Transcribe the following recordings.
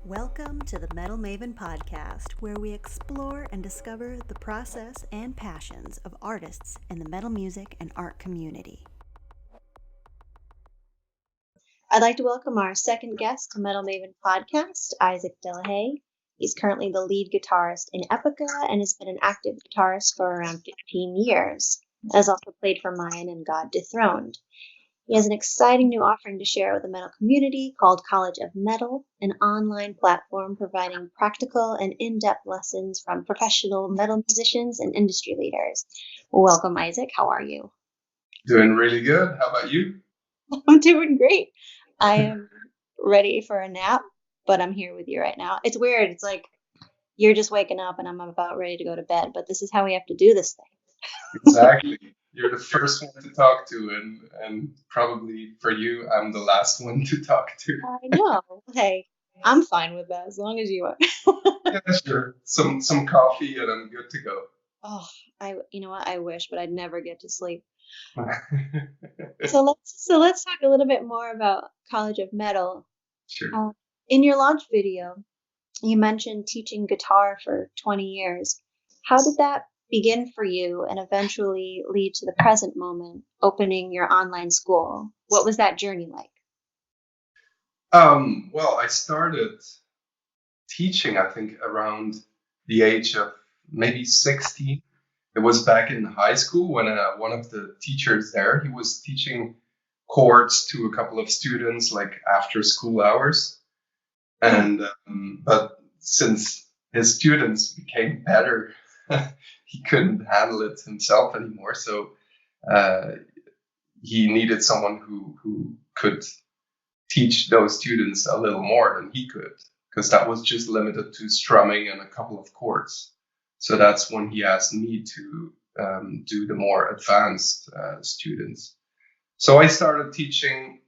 Welcome to the Metal Maven Podcast, where we explore and discover the process and passions of artists in the metal music and art community. I'd like to welcome our second guest to Metal Maven Podcast, ISAAC DELAHAye. He's currently the lead guitarist in Epica and has been an active guitarist for around 15 years. Has also played for Mayan and God Dethroned. He has an exciting new offering to share with the metal community called College of Metal, an online platform providing practical and in-depth lessons from professional metal musicians and industry leaders. Welcome, ISAAC. How are you? Doing really good. How about you? I'm doing great. I am ready for a nap, but I'm here with you right now. It's weird. It's like you're just waking up and I'm about ready to go to bed, but this is how we have to do this thing. Exactly. You're the first one to talk to, and probably for you, I'm the last one to talk to. I know. Hey, I'm fine with that as long as you are. Yeah, sure. Some coffee and I'm good to go. Oh, you know what? I wish, but I'd never get to sleep. So let's talk a little bit more about College of Metal. Sure. In your launch video, you mentioned teaching guitar for 20 years. How did that begin for you and eventually lead to the present moment, opening your online school? What was that journey like? Well, I started teaching, I think, around the age of maybe 16. It was back in high school when one of the teachers there, he was teaching chords to a couple of students, like after school hours. And but since his students became better, he couldn't handle it himself anymore. So he needed someone who could teach those students a little more than he could, because that was just limited to strumming and a couple of chords. So that's when he asked me to do the more advanced students. So I started teaching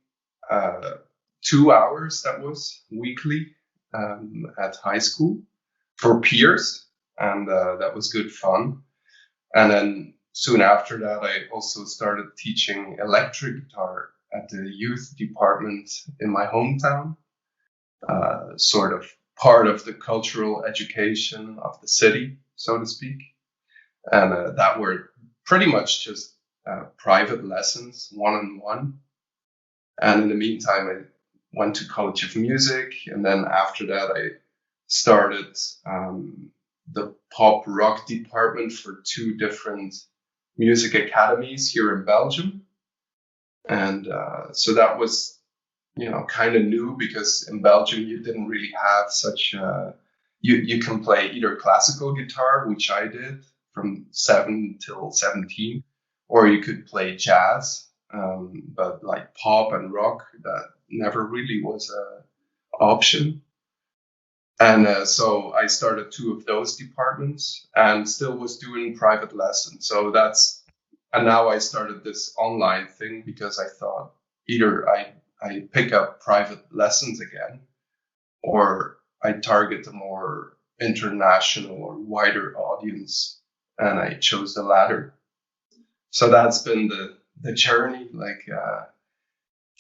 2 hours, that was weekly, at high school for peers, and that was good fun. And then soon after that, I also started teaching electric guitar at the youth department in my hometown, sort of part of the cultural education of the city, so to speak. And that were pretty much just private lessons, one-on-one. And in the meantime, I went to College of Music, and then after that, I started the pop rock department for 2 different music academies here in Belgium. And so that was, kind of new, because in Belgium you didn't really have such you can play either classical guitar, which I did from 7 till 17, or you could play jazz. But like pop and rock, that never really was an option. And so I started 2 of those departments and still was doing private lessons. And now I started this online thing because I thought either I pick up private lessons again, or I target a more international or wider audience, and I chose the latter. So that's been the journey, like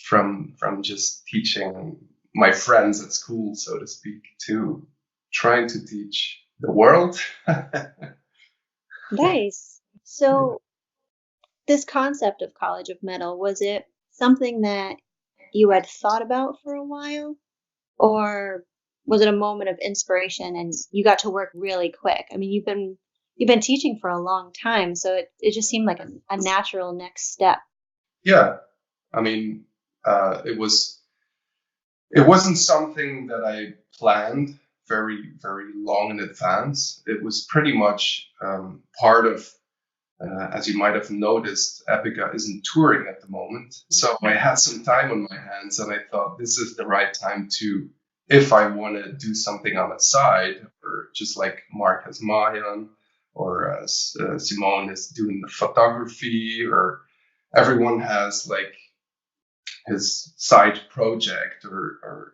from just teaching my friends at school, so to speak, to trying to teach the world. Nice. So this concept of College of Metal, was it something that you had thought about for a while, or was it a moment of inspiration and you got to work really quick? I mean, you've been teaching for a long time, so it just seemed like a natural next step. Yeah, I mean, it wasn't something that I planned very, very long in advance. It was pretty much part of, as you might have noticed, Epica isn't touring at the moment. So I had some time on my hands, and I thought this is the right time to, if I want to do something on the side, or just like Mark has Mayan, or Simone is doing the photography, or everyone has like his side project or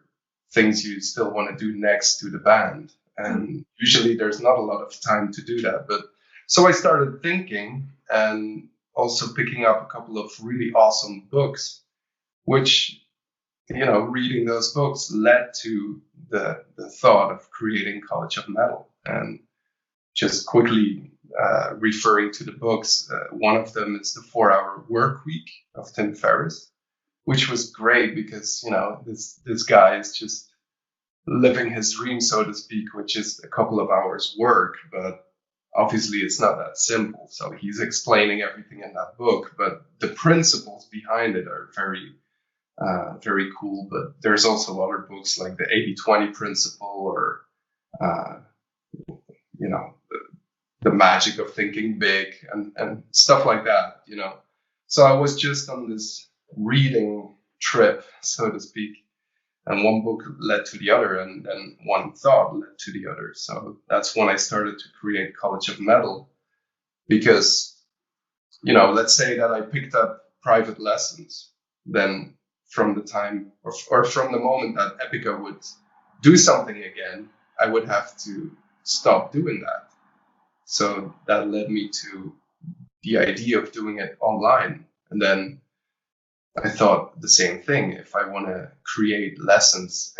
things you still want to do next to the band. And usually there's not a lot of time to do that. But so I started thinking, and also picking up a couple of really awesome books, which, reading those books led to the thought of creating College of Metal. And just quickly referring to the books, one of them is the 4-Hour Work Week of Tim Ferriss, which was great because, you know, this guy is just living his dream, so to speak, which is a couple of hours work, but obviously it's not that simple. So he's explaining everything in that book, but the principles behind it are very cool. But there's also other books like the 80-20 principle, or you know, the magic of thinking big, and stuff like that, you know. So I was just on this reading trip, so to speak, and one book led to the other, and then one thought led to the other. So that's when I started to create College of Metal, because, you know, let's say that I picked up private lessons, then from the time or from the moment that Epica would do something again, I would have to stop doing that. So that led me to the idea of doing it online. And then I thought the same thing. If I want to create lessons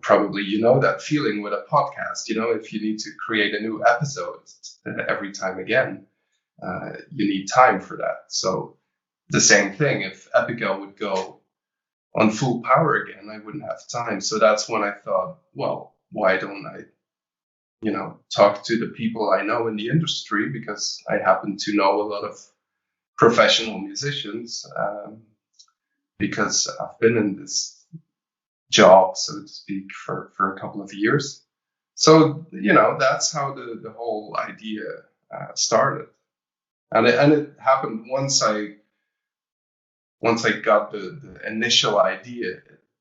probably, you know, that feeling with a podcast, you know, if you need to create a new episode every time again, you need time for that. So the same thing, if Epica would go on full power again, I wouldn't have time. So that's when I thought, well, why don't I, you know, talk to the people I know in the industry, because I happen to know a lot of professional musicians, because I've been in this job, so to speak, for a couple of years. So, you know, that's how the whole idea started. And it happened once I got the initial idea,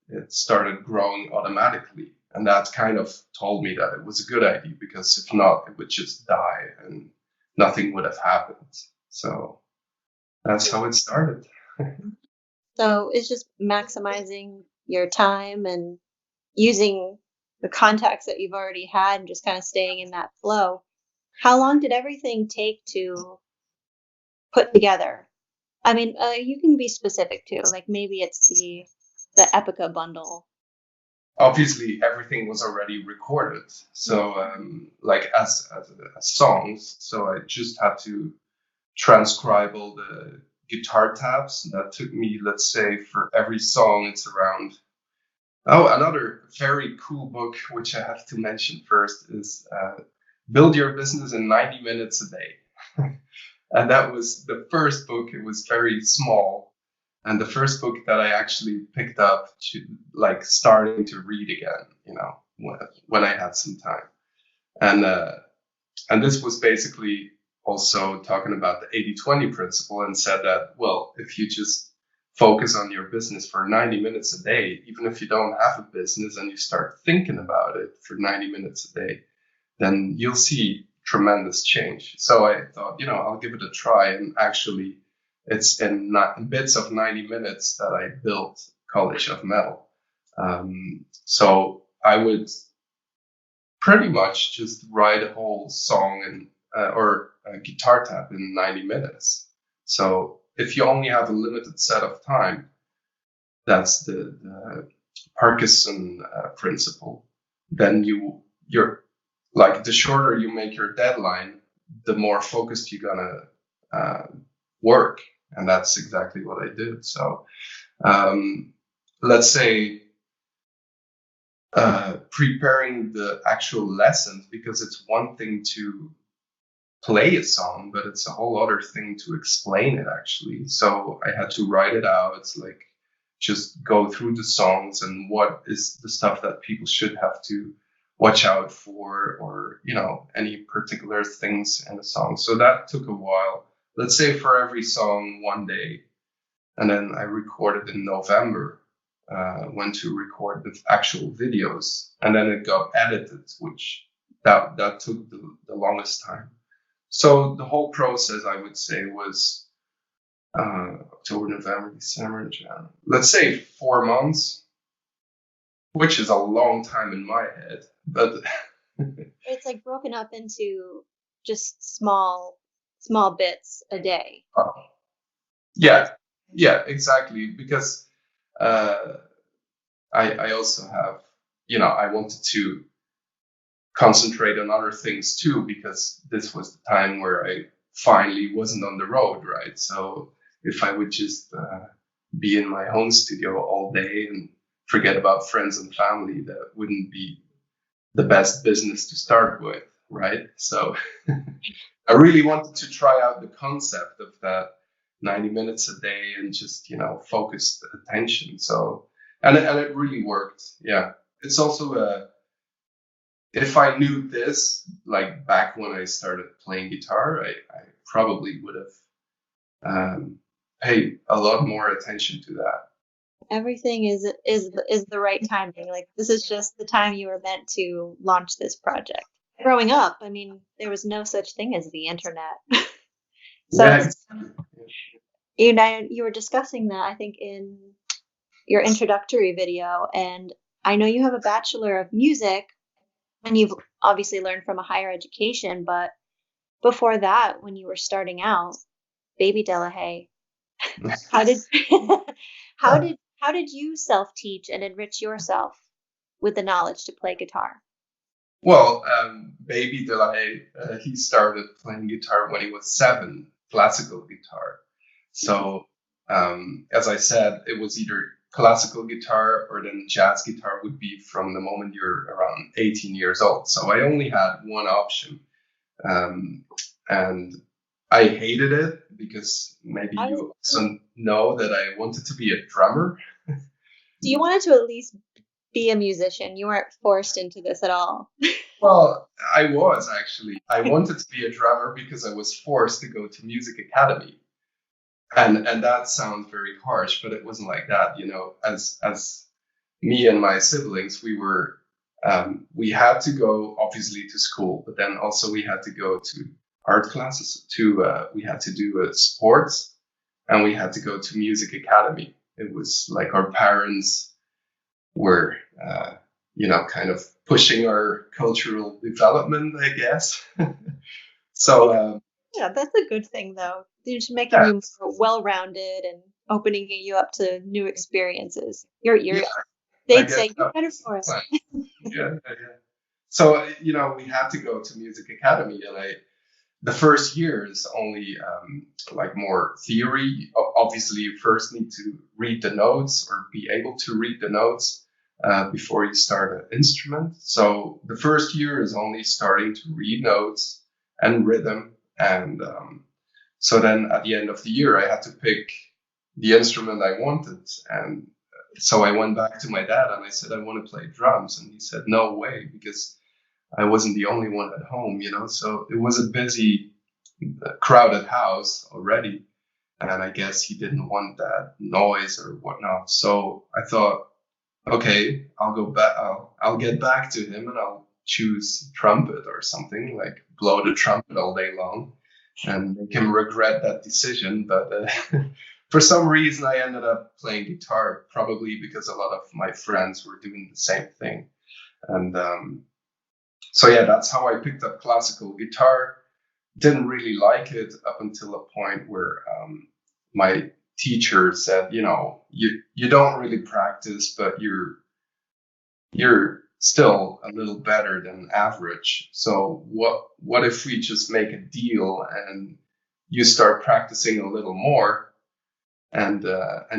it started growing automatically. And that kind of told me that it was a good idea, because if not, it would just die and nothing would have happened. So that's how it started. So it's just maximizing your time and using the contacts that you've already had and just kind of staying in that flow. How long did everything take to put together? I mean, you can be specific too. Like maybe it's the Epica bundle. Obviously, everything was already recorded. So, like as songs. So I just had to transcribe all the guitar tabs. That took me, let's say, for every song, it's around. Oh, another very cool book, which I have to mention first, is Build Your Business in 90 Minutes a Day. And that was the first book. It was very small. And the first book that I actually picked up, like starting to read again, you know, when I had some time. And this was basically also talking about the 80-20 principle, and said that, well, if you just focus on your business for 90 minutes a day, even if you don't have a business, and you start thinking about it for 90 minutes a day, then you'll see tremendous change. So I thought, you know, I'll give it a try. And actually, it's in bits of 90 minutes that I built College of Metal. So I would pretty much just write a whole song or a guitar tab in 90 minutes. So if you only have a limited set of time, that's the Parkinson principle. Then you're like, the shorter you make your deadline, the more focused you're gonna work. And that's exactly what I did. So let's say preparing the actual lessons, because it's one thing to play a song, but it's a whole other thing to explain it, actually. So I had to write it out. It's like, just go through the songs and what is the stuff that people should have to watch out for, or, you know, any particular things in the song. So that took a while. Let's say for every song, one day. And then I recorded in November, went to record the actual videos, and then it got edited, which that took the longest time. So the whole process, I would say, was October, November, December, January. Let's say 4 months, which is a long time in my head, but It's like broken up into just small bits a day. yeah, exactly. Because I also have I wanted to concentrate on other things too, because this was the time where I finally wasn't on the road, right? So if I would just be in my home studio all day and forget about friends and family, that wouldn't be the best business to start with, right? So I really wanted to try out the concept of that 90 minutes a day and just, focused attention. So, and it really worked. Yeah. It's also if I knew this, like back when I started playing guitar, I probably would have paid a lot more attention to that. Everything is the right timing. Like this is just the time you were meant to launch this project. Growing up, I mean, there was no such thing as the internet. So Yeah, it's, you were discussing that, I think, in your introductory video, and I know you have a Bachelor of Music, and you've obviously learned from a higher education, but before that, when you were starting out, baby Delahaye, how did how did you self-teach and enrich yourself with the knowledge to play guitar? Well, baby Delahaye, he started playing guitar when he was 7, classical guitar. So, as I said, it was either classical guitar or then jazz guitar would be from the moment you're around 18 years old. So I only had one option. And I hated it because maybe you also know that I wanted to be a drummer. So you wanted to at least be a musician. You weren't forced into this at all. Well, I was actually. I wanted to be a drummer because I was forced to go to music academy. And that sounds very harsh, but it wasn't like that. As me and my siblings, we had to go obviously to school, but then also we had to go to art classes. We had to do sports, and we had to go to music academy. It was like our parents were, kind of pushing our cultural development, I guess. So. Yeah, that's a good thing, though. They're just making Yeah, you more well-rounded and opening you up to new experiences. You're yeah, I they'd guess say you're that better was the for it. plan. Yeah. So, we had to go to music academy, and the first year is only like more theory. Obviously, you first need to read the notes or be able to read the notes before you start an instrument. So the first year is only starting to read notes and rhythm. And so then at the end of the year, I had to pick the instrument I wanted. And so I went back to my dad and I said, I want to play drums. And he said, no way, because I wasn't the only one at home, So it was a busy, crowded house already. And I guess he didn't want that noise or whatnot. So I thought, okay, I'll go back. I'll get back to him and I'll choose trumpet or something, like blow the trumpet all day long and make him regret that decision. But for some reason, I ended up playing guitar, probably because a lot of my friends were doing the same thing. And so yeah, that's how I picked up classical guitar. Didn't really like it up until a point where my teacher said, you don't really practice, but you're still a little better than average. So what if we just make a deal and you start practicing a little more, and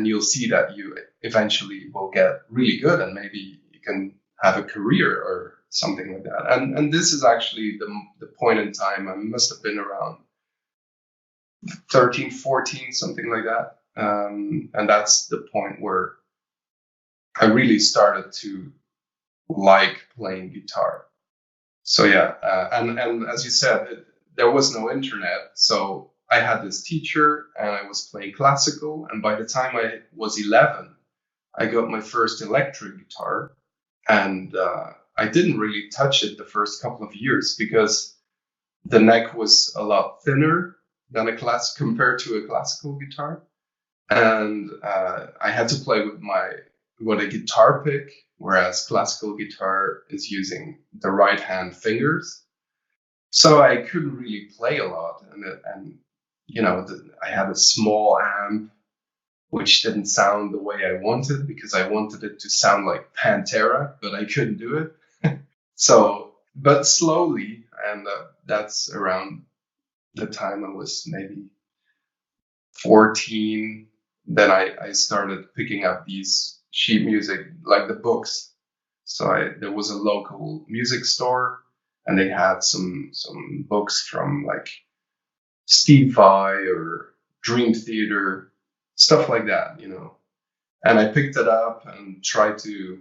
you'll see that you eventually will get really good, and maybe you can have a career or something like that. And this is actually the point in time. I must have been around 13, 14, something like that. And that's the point where I really started to like playing guitar. So yeah, and as you said, there was no internet, so I had this teacher and I was playing classical. And by the time I was 11, I got my first electric guitar, and I didn't really touch it the first couple of years because the neck was a lot thinner than compared to a classical guitar, and I had to play with a guitar pick, whereas classical guitar is using the right hand fingers. So I couldn't really play a lot, and I had a small amp, which didn't sound the way I wanted because I wanted it to sound like Pantera, but I couldn't do it. So, but slowly, and that's around the time I was maybe 14. Then I started picking up these sheet music, like the books. So there was a local music store, and they had some books from like Steve Vai or Dream Theater, stuff like that, you know. And I picked it up and tried to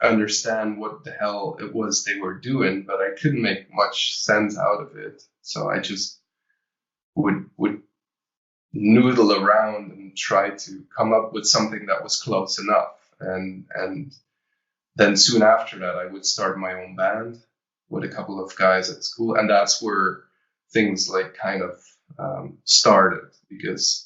understand what the hell it was they were doing, but I couldn't make much sense out of it. So I just would noodle around and try to come up with something that was close enough. And then soon after that, I would start my own band with a couple of guys at school, and that's where things like kind of started, because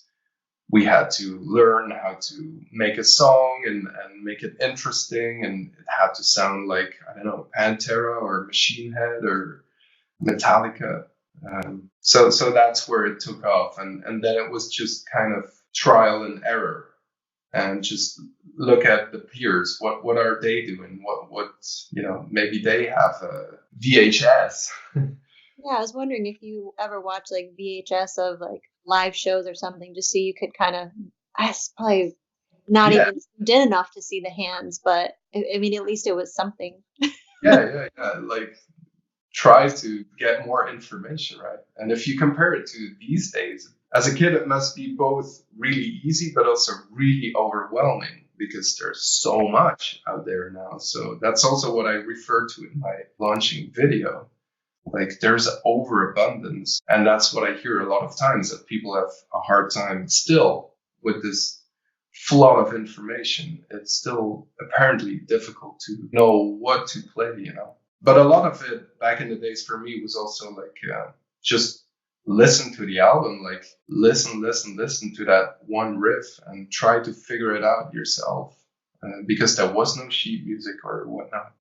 we had to learn how to make a song and make it interesting, and it had to sound like, I don't know, Pantera or Machine Head or Metallica. So that's where it took off, and then it was just kind of trial and error, and just look at the peers. What are they doing? What you know? Maybe they have a VHS. Yeah, I was wondering if you ever watch like VHS of like live shows or something, just so you could kind of, I probably not Yeah, even did enough to see the hands, but I mean, at least it was something. yeah. Like try to get more information, right? And if you compare it to these days, as a kid, it must be both really easy, but also really overwhelming because there's so much out there now. So that's also what I refer to in my launching video. Like there's overabundance. And that's what I hear a lot of times, that people have a hard time still with this flood of information. It's still apparently difficult to know what to play, you know. But a lot of it back in the days for me was also like just listen to the album, like listen to that one riff and try to figure it out yourself, because there was no sheet music or whatnot.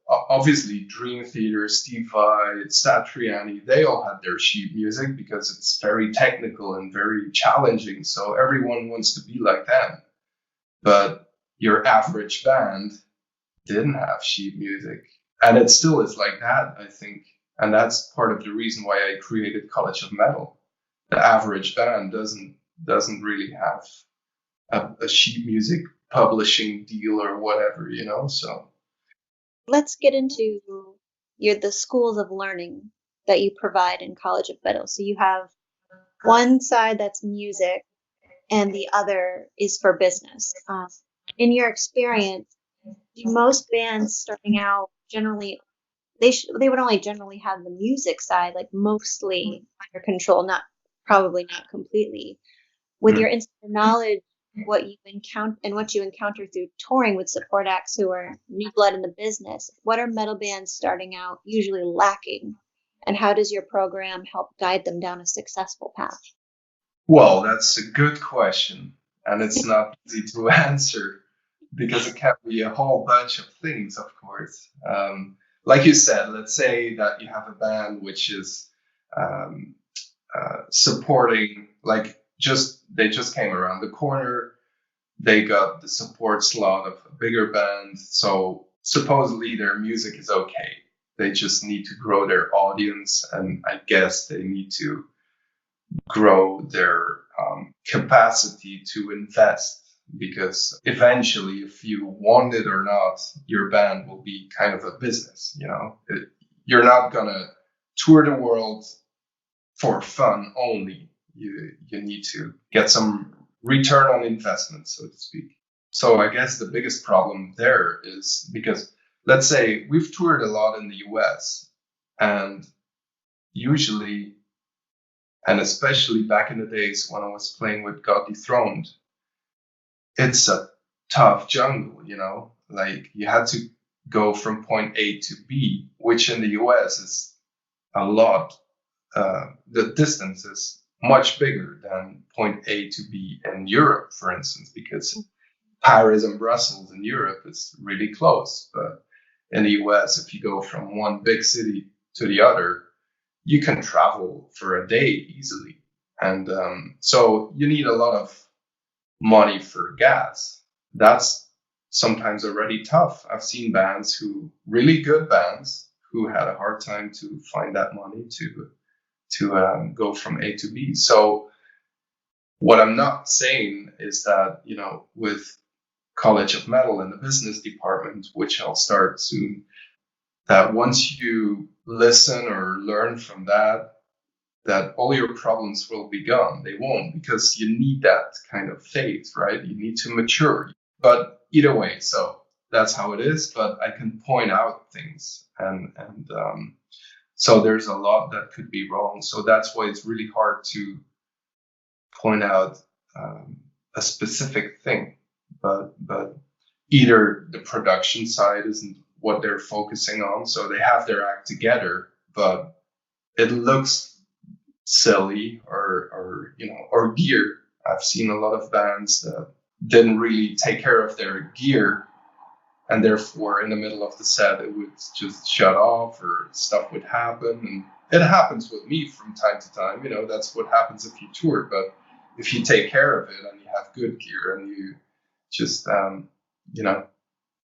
Obviously Dream Theater, Steve Vai, Satriani, they all had their sheet music because it's very technical and very challenging. So everyone wants to be like them. But your average band didn't have sheet music. And it still is like that, I think. And that's part of the reason why I created College of Metal. The average band doesn't really have a sheet music publishing deal or whatever, you know. So Let's get into the schools of learning that you provide in College of Metal. So you have one side that's music, and the other is for business. In your experience, do most bands starting out generally they would only generally have the music side like mostly under control, not probably not completely. With your insider knowledge, what you encounter and what you encounter through touring with support acts who are new blood in the business, what are metal bands starting out usually lacking, and how does your program help guide them down a successful path? well, that's a good question. And it's not easy to answer because it can be a whole bunch of things, of course. Like you said, let's say that you have a band which is um, supporting, like they just came around the corner, they got the support slot of a bigger band, so supposedly their music is okay. They just need to grow their audience, and I guess they need to grow their capacity to invest, because eventually, if you want it or not, your band will be kind of a business. You know, you're not gonna tour the world for fun only. You need to get some return on investment, so to speak. So I guess the biggest problem there is because, let's say we've toured a lot in the US, and usually, and especially back in the days when I was playing with God Dethroned, it's a tough jungle, you know? Like you had to go from point A to B, which in the US is a lot. The distance is much bigger than point A to B in Europe, for instance, because Paris and Brussels in Europe is really close. But in the US, if you go from one big city to the other, you can travel for a day easily. And so you need a lot of money for gas. That's sometimes already tough. I've seen really good bands, who had a hard time to find that money to go from A to B. So what I'm not saying is that, with College of Metal in the business department, which I'll start soon, that once you listen or learn from that all your problems will be gone. They won't, because you need that kind of faith, right? You need to mature. But either way, so that's how it is. But I can point out things, and so there's a lot that could be wrong. So that's why it's really hard to point out a specific thing. But either the production side isn't what they're focusing on, so they have their act together, but it looks silly, or gear. I've seen a lot of bands that didn't really take care of their gear, and therefore in the middle of the set it would just shut off, or stuff would happen. And it happens with me from time to time. That's what happens if you tour. But if you take care of it and you have good gear, and you just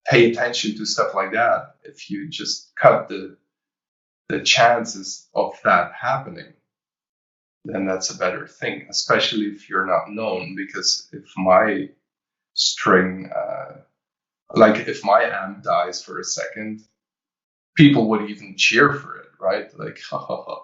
pay attention to stuff like that, if you just cut the chances of that happening, then that's a better thing, especially if you're not known. Because if my string, if my amp dies for a second, people would even cheer for it, right? Like, ha ha ha,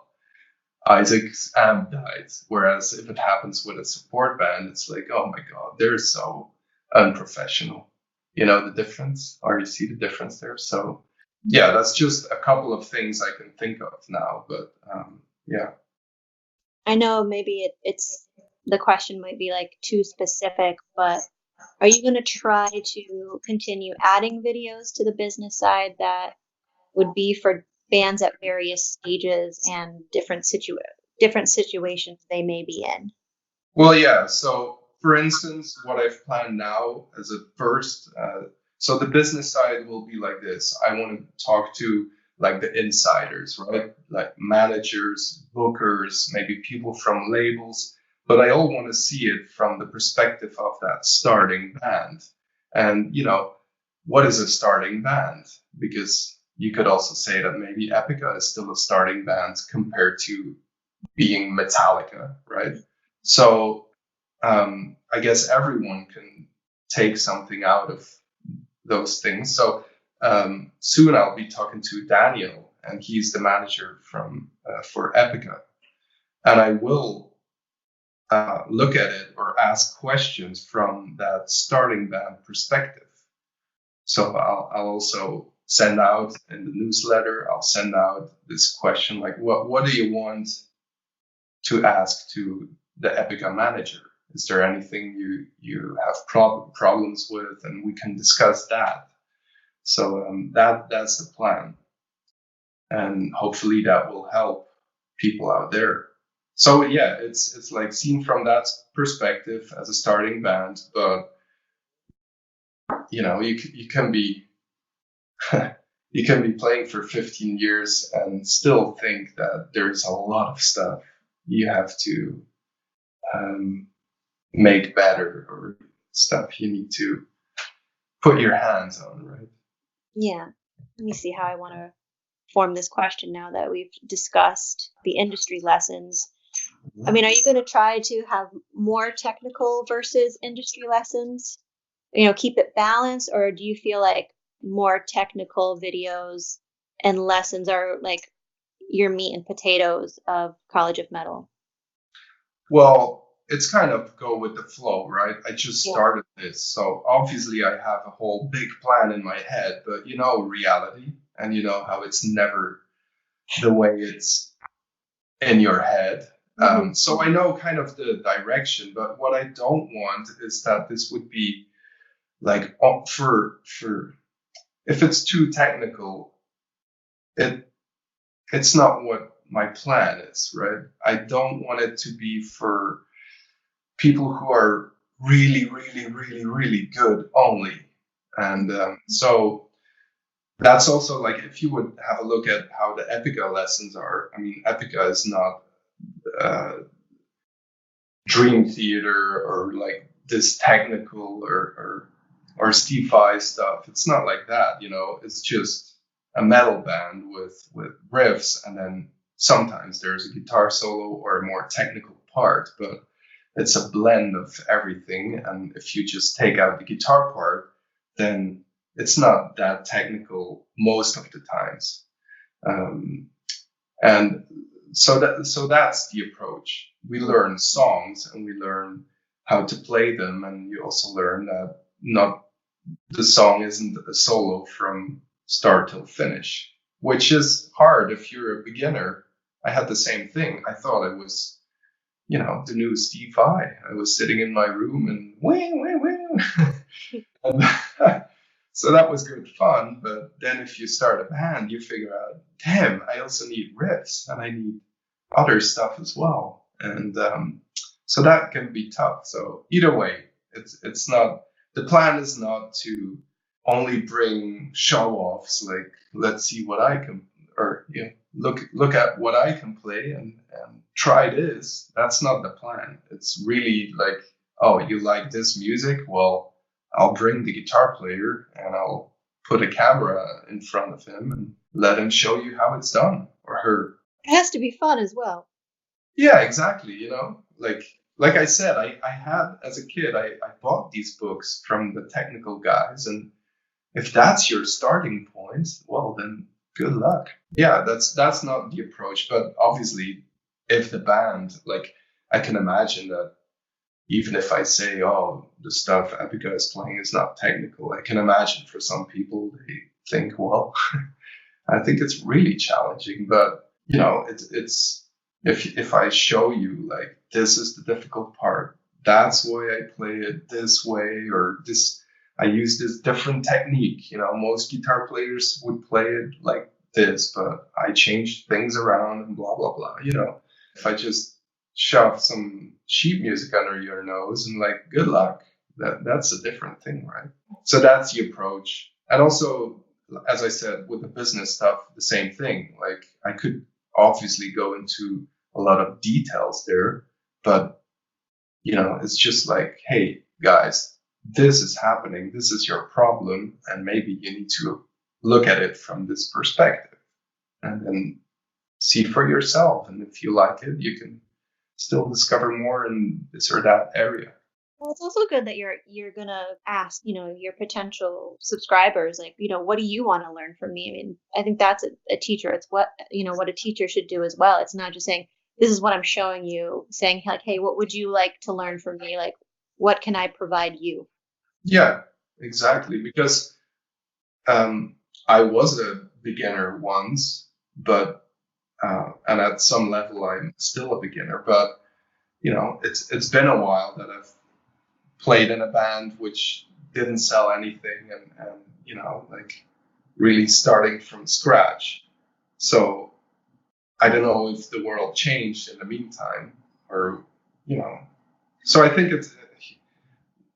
ISAAC's amp died. Whereas if it happens with a support band, it's like, oh my God, they're so unprofessional. The difference? Or you see the difference there? So yeah, that's just a couple of things I can think of now. But yeah. I know maybe it's the question might be like too specific, but are you going to try to continue adding videos to the business side that would be for bands at various stages and different situations they may be in? Well, yeah. So, for instance, what I've planned now as a first, so the business side will be like this. I want to talk to like the insiders, right? Like managers, bookers, maybe people from labels, but I all want to see it from the perspective of that starting band. And, what is a starting band? Because you could also say that maybe Epica is still a starting band compared to being Metallica, right? So I guess everyone can take something out of those things. So soon I'll be talking to Daniel, and he's the manager for Epica, and I will look at it or ask questions from that starting band perspective. So I'll also send out in the newsletter, I'll send out this question like, what do you want to ask to the Epica manager? Is there anything you have problems with? And we can discuss that. So that's the plan. And hopefully that will help people out there. So yeah, it's like seen from that perspective as a starting band, but you can be you can be playing for 15 years and still think that there's a lot of stuff you have to make better, or stuff you need to put your hands on, right? Yeah. Let me see how I want to form this question now that we've discussed the industry lessons. I mean, are you going to try to have more technical versus industry lessons? Keep it balanced, or do you feel like more technical videos and lessons are like your meat and potatoes of College of Metal? Well, it's kind of go with the flow, right? I just started this, so obviously I have a whole big plan in my head, but reality, and how it's never the way it's in your head. So I know kind of the direction, but what I don't want is that this would be like for if it's too technical, it's not what my plan is, right? I don't want it to be for people who are really, really, really, really good only. And so that's also like, if you would have a look at how the Epica lessons are, I mean, Epica is not Dream Theater or like this technical or Steve Vai stuff. It's not like that, it's just a metal band with riffs, and then sometimes there's a guitar solo or a more technical part, but it's a blend of everything. And if you just take out the guitar part, then it's not that technical most of the times. And so that's the approach. We learn songs and we learn how to play them, and you also learn that not the song isn't a solo from start till finish, which is hard if you're a beginner. I had the same thing. I thought I was, the new Steve Vai. I was sitting in my room and and so that was good fun. But then if you start a band, you figure out, damn, I also need riffs and I need other stuff as well. And so that can be tough. So either way, it's not, the plan is not to only bring show offs, like, let's see what I can, or look at what I can play and try this. That's not the plan. It's really like, oh, you like this music? Well, I'll bring the guitar player and I'll put a camera in front of him and let him show you how it's done, or her. It has to be fun as well. Yeah, exactly. Like I said, I had, as a kid, I bought these books from the technical guys, and if that's your starting point, well, then good luck. Yeah, that's not the approach. But obviously, if the band, like, I can imagine that even if I say, oh, the stuff Epica is playing is not technical, I can imagine for some people they think, well, I think it's really challenging. But it's if I show you, like, this is the difficult part, that's why I play it this way, or this, I use this different technique. Most guitar players would play it like this, but I changed things around and blah, blah, blah. If I just shove some sheet music under your nose and, like, good luck, that's a different thing, right? So that's the approach. And also, as I said, with the business stuff, the same thing. Like, I could obviously go into a lot of details there, but it's just like, hey guys, this is happening, this is your problem, and maybe you need to look at it from this perspective and then see for yourself. And if you like it, you can still discover more in this or that area. Well, it's also good that you're gonna ask, your potential subscribers, like, what do you want to learn from me? I mean, I think that's a teacher. It's what a teacher should do as well. It's not just saying, this is what I'm showing you, saying, like, hey, what would you like to learn from me? Like, what can I provide you? Yeah, exactly. Because I was a beginner once, but and at some level I'm still a beginner. But it's been a while that I've played in a band which didn't sell anything, and like, really starting from scratch. So I don't know if the world changed in the meantime, or so I think it's,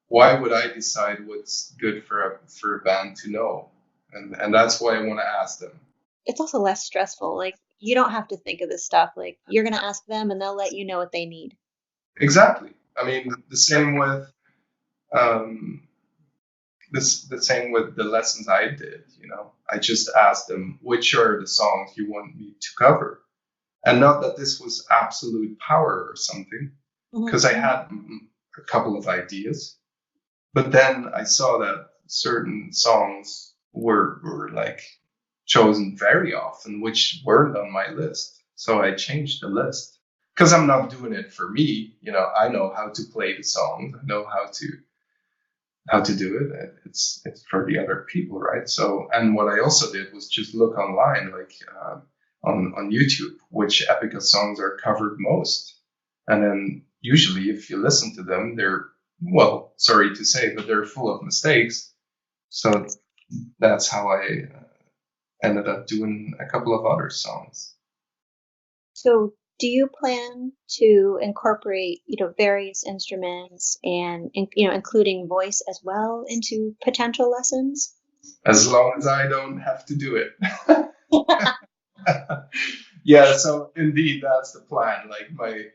why would I decide what's good for a band to know? And that's why I want to ask them. It's also less stressful. Like, you don't have to think of this stuff. Like, you're going to ask them and they'll let you know what they need. Exactly. I mean, the same with the same with the lessons I did. I just asked them, which are the songs you want me to cover, and not that this was absolute power or something, because I had a couple of ideas, but then I saw that certain songs were like chosen very often, which weren't on my list. So I changed the list, because I'm not doing it for me. I know how to play the songs. I know how to do it. It's for the other people, right? So, and what I also did was just look online, like on YouTube, which Epica songs are covered most. And then usually if you listen to them, they're, well, sorry to say, but they're full of mistakes. So that's how I ended up doing a couple of other songs. So do you plan to incorporate, various instruments and, including voice as well into potential lessons? As long as I don't have to do it. Yeah, so indeed, that's the plan. Like,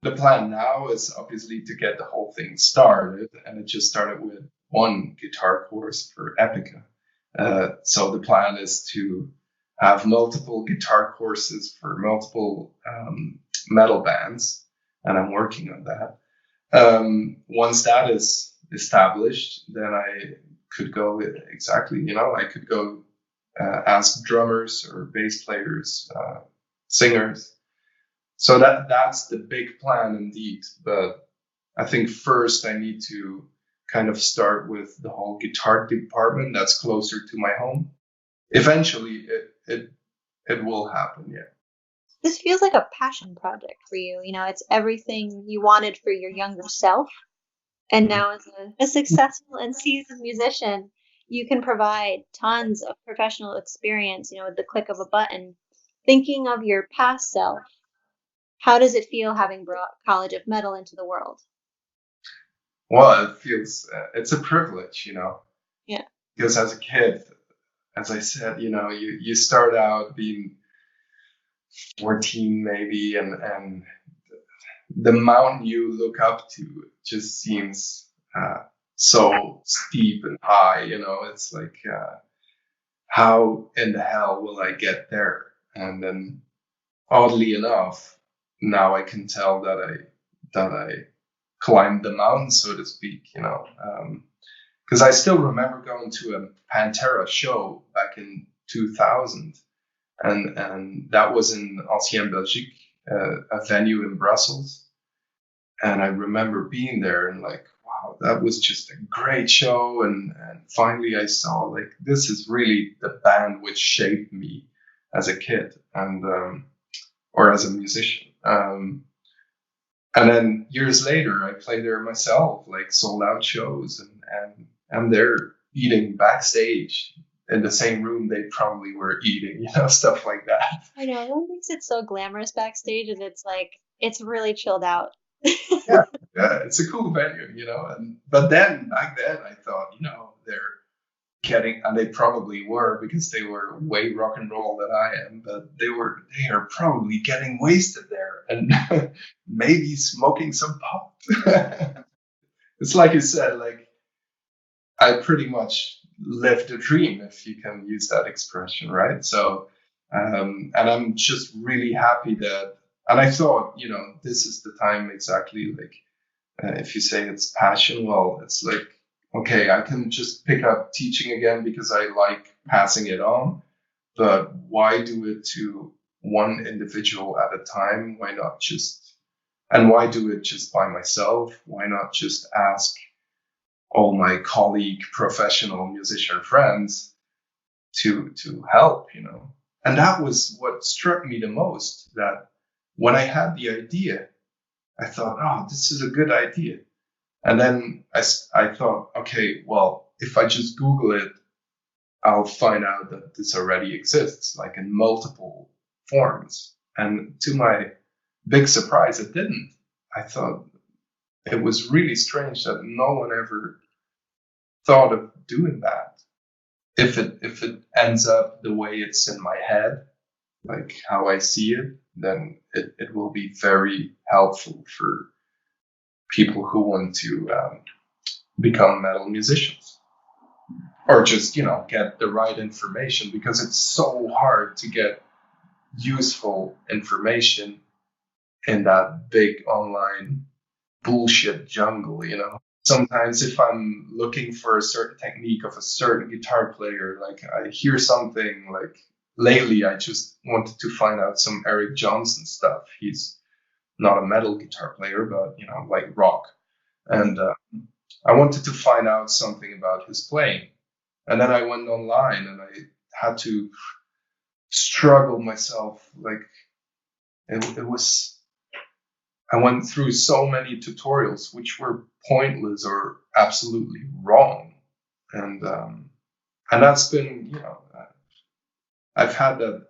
The plan now is obviously to get the whole thing started, and it just started with one guitar course for Epica. So the plan is to have multiple guitar courses for multiple metal bands, and I'm working on that. Once that is established, then I could go exactly, I could go ask drummers or bass players, singers. So that's the big plan indeed. But I think first I need to kind of start with the whole guitar department that's closer to my home. Eventually, it will happen. Yeah. This feels like a passion project for you. It's everything you wanted for your younger self. And now, as a successful and seasoned musician, you can provide tons of professional experience, with the click of a button. Thinking of your past self, how does it feel having brought College of Metal into the world? Well, it feels it's a privilege, Yeah. Because as a kid, as I said, you start out being 14 maybe, and the mountain you look up to just seems so steep and high. It's like, how in the hell will I get there? And then, oddly enough, now I can tell that I climbed the mountain, so to speak. Because I still remember going to a Pantera show back in 2000, and that was in Ancienne Belgique, a venue in Brussels. And I remember being there and like, wow, that was just a great show. And finally I saw like, this is really the band which shaped me as a kid and, or as a musician. And then years later, I played there myself, like sold out shows, and I'm there eating backstage in the same room they probably were eating, stuff like that. I know, everyone thinks it's so glamorous backstage, and it's like, it's really chilled out. Yeah, it's a cool venue, but then back then I thought, they're getting, and they probably were because they were way rock and roll than I am, but they are probably getting wasted there and maybe smoking some pot. It's like you said, like I pretty much lived a dream, if you can use that expression, right? So, and I'm just really happy that, and I thought, this is the time exactly, like, if you say it's passion, well, it's like, okay, I can just pick up teaching again because I like passing it on, but why do it to one individual at a time? Why not just, and why do it just by myself? Why not just ask all my colleague professional musician friends to help, And that was what struck me the most, that when I had the idea, I thought, oh, this is a good idea. And then I thought, okay, well, if I just Google it, I'll find out that this already exists, like in multiple forms. And to my big surprise, it didn't. I thought it was really strange that no one ever thought of doing that. If it ends up the way it's in my head, like how I see it, then it will be very helpful for people who want to become metal musicians, or just get the right information, because it's so hard to get useful information in that big online bullshit jungle. Sometimes if I'm looking for a certain technique of a certain guitar player, like I hear something, like lately I just wanted to find out some Eric Johnson stuff. He's not a metal guitar player, but like rock. And I wanted to find out something about his playing. And then I went online and I had to struggle myself. Like it was, I went through so many tutorials which were pointless or absolutely wrong. And that's been, I've had that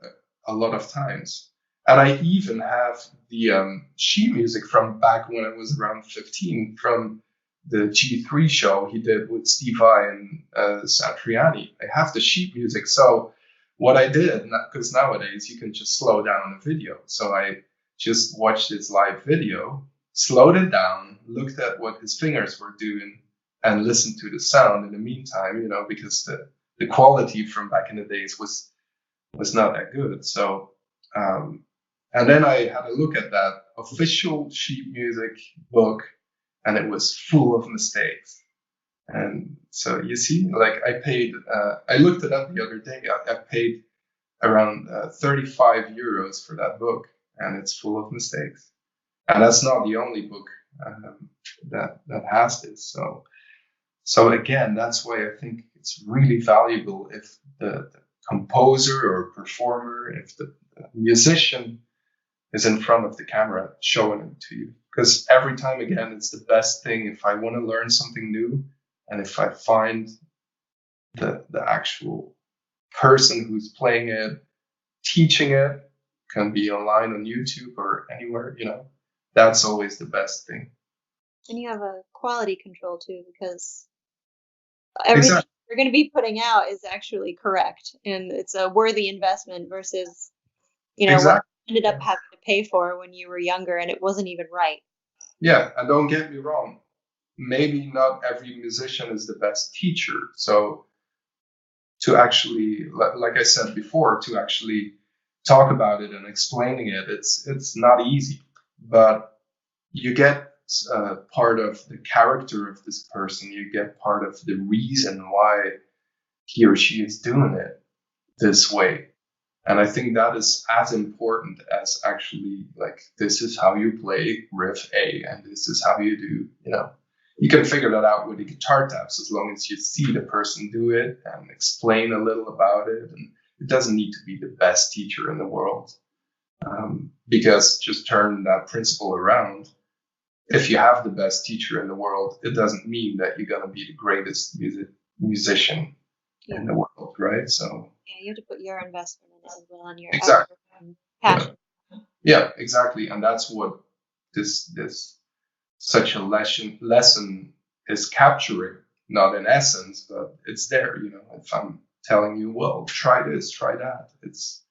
a lot of times. And I even have the sheet music from back when I was around 15, from the G3 show he did with Steve Vai and Satriani. I have the sheet music. So what I did, because nowadays you can just slow down a video. So I just watched his live video slowed it down, looked at what his fingers were doing, and listened to the sound in the meantime, because the quality from back in the days was not that good. So, and then I had a look at that official sheet music book, and it was full of mistakes. And so you see, like I looked it up the other day. I paid around 35 euros for that book, and it's full of mistakes. And that's not the only book that has this. So again, that's why I think it's really valuable if the composer or performer, if the musician is in front of the camera showing it to you. Because every time, again, it's the best thing if I want to learn something new, and if I find the actual person who's playing it, teaching it, can be online on YouTube or anywhere, that's always the best thing. And you have a quality control too, because everything you're going to be putting out is actually correct, and it's a worthy investment versus, what you ended up having to pay for when you were younger and it wasn't even right. Yeah, and don't get me wrong, maybe not every musician is the best teacher. So to actually, like I said before, to actually talk about it and explaining it, it's not easy, but you get part of the character of this person. You get part of the reason why he or she is doing it this way. And I think that is as important as actually, like, this is how you play riff A, and this is how you do, you can figure that out with the guitar tabs as long as you see the person do it and explain a little about it. And it doesn't need to be the best teacher in the world, because just turn that principle around. If you have the best teacher in the world, it doesn't mean that you're going to be the greatest musician in the world, right? So you have to put your investment in it as well, and your exactly. effort and passion. Yeah, exactly. And that's what this such a lesson is capturing, not in essence, but it's there. If I'm telling you, well, try this, try that, it's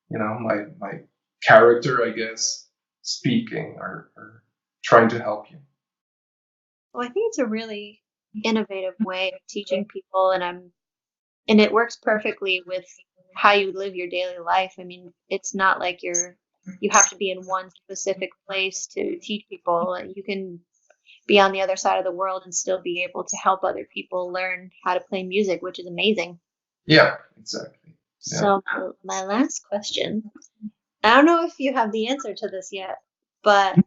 my character, I guess, speaking or trying to help you. Well, I think it's a really innovative way of teaching people, and it works perfectly with how you live your daily life. I mean, it's not like you have to be in one specific place to teach people. You can be on the other side of the world and still be able to help other people learn how to play music, which is amazing. Yeah, exactly. Yeah. So my last question, I don't know if you have the answer to this yet, but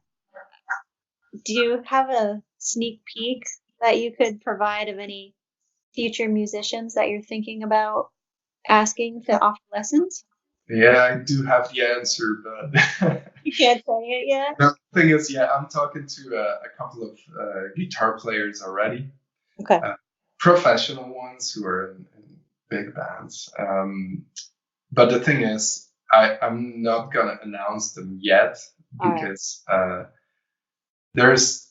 do you have a sneak peek that you could provide of any future musicians that you're thinking about asking to offer lessons? Yeah, I do have the answer, but you can't say it yet. The thing is, I'm talking to a couple of guitar players already. Okay. Professional ones who are in big bands. But the thing is, I'm not gonna announce them yet because there's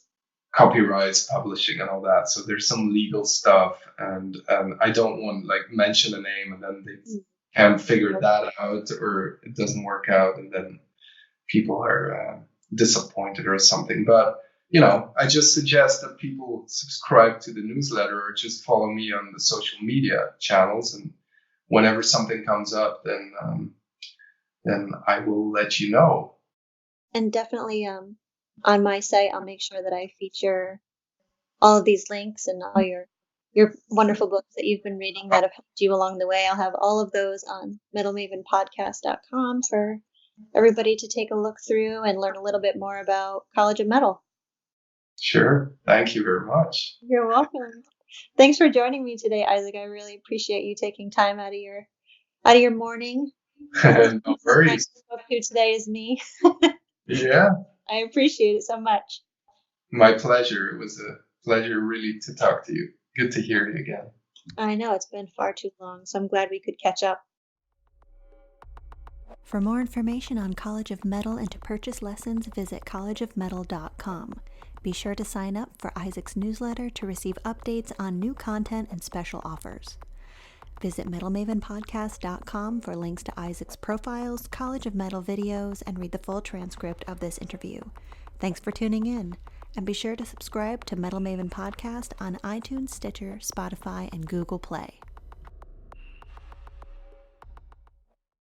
copyrights, publishing, and all that. So there's some legal stuff, and I don't want mention a name and then they can't figure that out, or it doesn't work out, and then people are disappointed or something. But I just suggest that people subscribe to the newsletter or just follow me on the social media channels, and whenever something comes up, then I will let you know. And definitely on my site, I'll make sure that I feature all of these links and all your wonderful books that you've been reading that have helped you along the way. I'll have all of those on metalmavenpodcast.com for everybody to take a look through and learn a little bit more about College of Metal. Sure. Thank you very much. You're welcome. Thanks for joining me today, Isaac. I really appreciate you taking time out of your morning. No worries. Up to today is me. Yeah. I appreciate it so much. My pleasure. It was a pleasure really to talk to you. Good to hear you again. I know, it's been far too long, so I'm glad we could catch up. For more information on College of Metal and to purchase lessons, visit collegeofmetal.com. Be sure to sign up for Isaac's newsletter to receive updates on new content and special offers. Visit metalmavenpodcast.com for links to Isaac's profiles, College of Metal videos, and read the full transcript of this interview. Thanks for tuning in, and be sure to subscribe to Metal Maven Podcast on iTunes, Stitcher, Spotify, and Google Play.